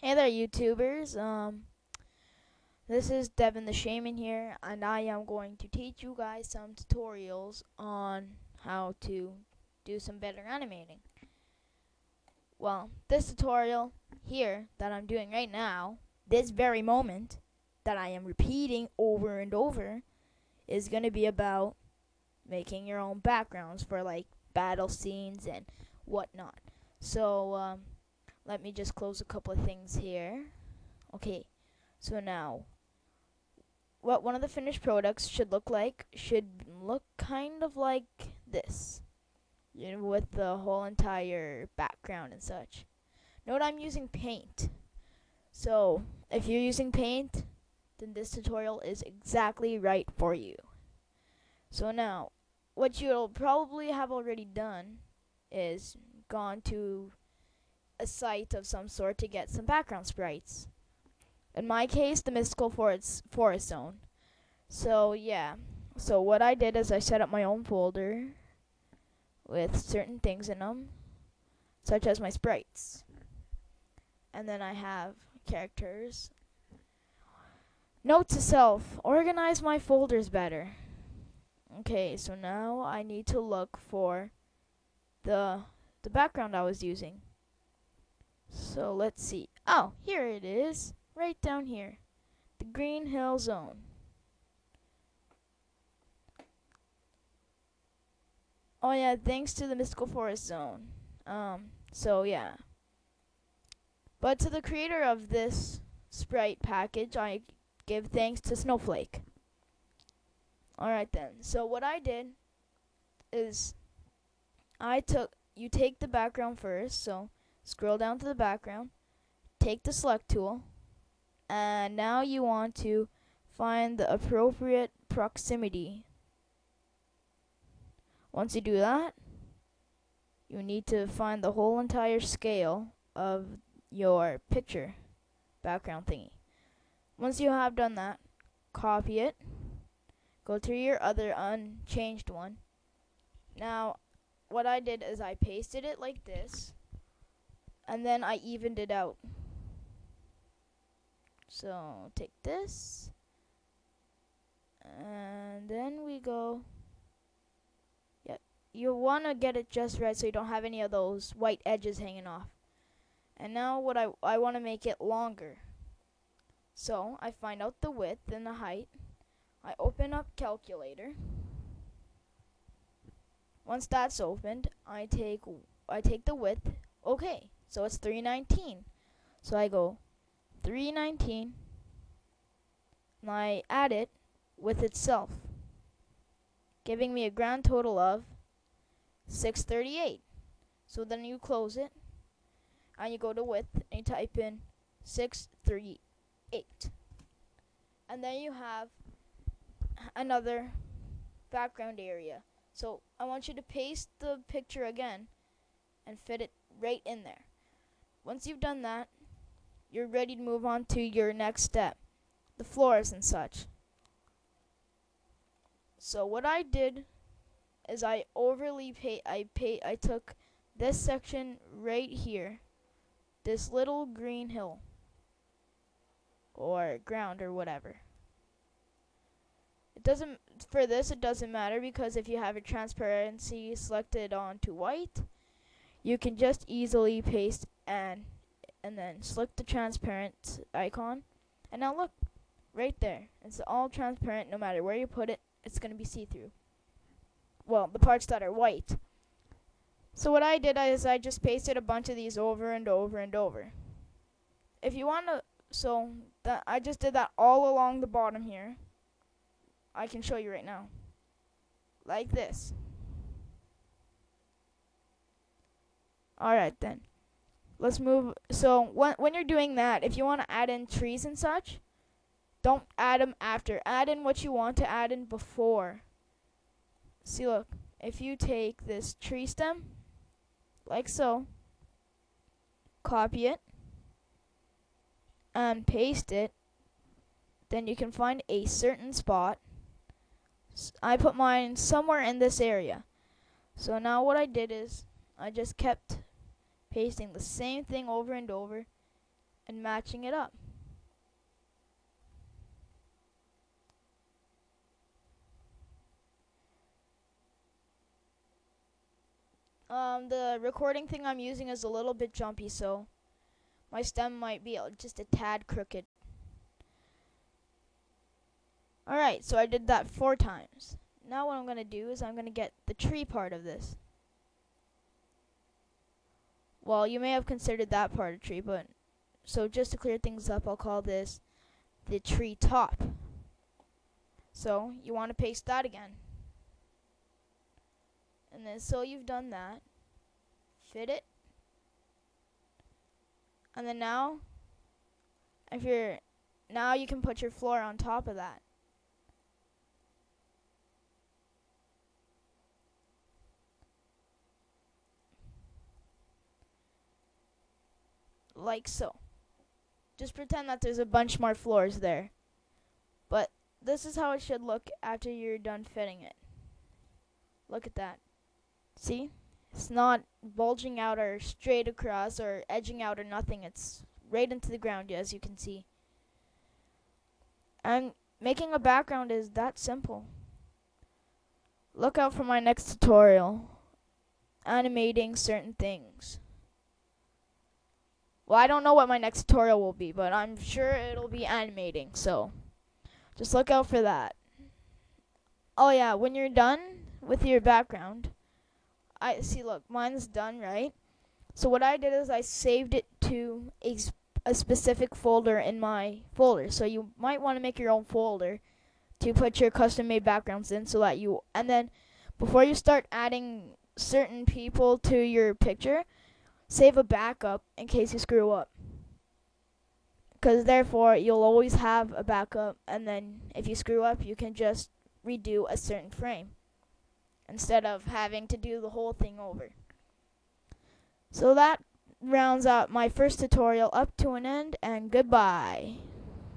Hey there, YouTubers. This is Devin the Shaman here, and I am going to teach you guys some tutorials on how to do some better animating. Well, this tutorial here that I'm doing right now, this very moment, that I am repeating over and over, is going to be about making your own backgrounds for like battle scenes and whatnot. So, let me just close a couple of things here. Okay, so now what one of the finished products should look kind of like this, with the whole entire background and such. Note I'm using paint. So if you're using paint, then this tutorial is exactly right for you. So now, what you'll probably have already done is gone to a site of some sort to get some background sprites. In my case, the Mystical Forest Zone. So yeah, so what I did is I set up my own folder with certain things in them, such as my sprites. And then I have characters. Note to self, organize my folders better. Okay, so now I need to look for the background I was using. So let's see. Oh, here it is, right down here. The Green Hill Zone. Oh yeah, thanks to the Mystical Forest Zone. So yeah. But to the creator of this Sprite package, I give thanks to Snowflake. Alright then, so what I did is you take the background first, so scroll down to the background, take the select tool, and now you want to find the appropriate proximity. Once you do that, you need to find the whole entire scale of your picture background thingy. Once you have done that, copy it, go to your other unchanged one. Now, what I did is I pasted it like this, and then I evened it out. So, take this, and then we go. You want to get it just right so you don't have any of those white edges hanging off. And now what I want to make it longer. So I find out the width and the height. I open up calculator. Once that's opened, I take the width. Okay, so it's 319. So I go 319 and I add it with itself, giving me a grand total of 638. So then you close it and you go to width and you type in 638. And then you have another background area. So I want you to paste the picture again and fit it right in there. Once you've done that, you're ready to move on to your next step, the floors and such. So what I did is I took this section right here, this little green hill or ground or whatever. It doesn't matter, because if you have your transparency selected onto white, you can just easily paste and then select the transparent icon, and now look right there, it's all transparent. No matter where you put it, it's going to be see-through. Well, the parts that are white. So what I did is I just pasted a bunch of these over and over and over. If you want to, I just did that all along the bottom here. I can show you right now. Like this. Alright then. Let's move. So when you're doing that, if you want to add in trees and such, don't add them after. Add in what you want to add in before. See, look, if you take this tree stem, like so, copy it, and paste it, then you can find a certain spot. I put mine somewhere in this area. So now what I did is, I just kept pasting the same thing over and over, and matching it up. The recording thing I'm using is a little bit jumpy, so my stem might be just a tad crooked. Alright, so I did that 4 times. Now what I'm going to do is I'm going to get the tree part of this. Well, you may have considered that part a tree, but so just to clear things up, I'll call this the tree top. So you want to paste that again. And then so you've done that, fit it. And then now you can put your floor on top of that. Like so. Just pretend that there's a bunch more floors there. But this is how it should look after you're done fitting it. Look at that. See? It's not bulging out or straight across or edging out or nothing. It's right into the ground, as you can see. And making a background is that simple. Look out for my next tutorial. Animating certain things. Well, I don't know what my next tutorial will be, but I'm sure it'll be animating, so just look out for that. Oh yeah, when you're done with your background, I see, look, mine's done, right? So what I did is I saved it to a specific folder in my folder. So you might want to make your own folder to put your custom-made backgrounds in, so that and then before you start adding certain people to your picture, save a backup in case you screw up. Because therefore, you'll always have a backup, and then if you screw up, you can just redo a certain frame instead of having to do the whole thing over. So that rounds out my first tutorial up to an end, and goodbye.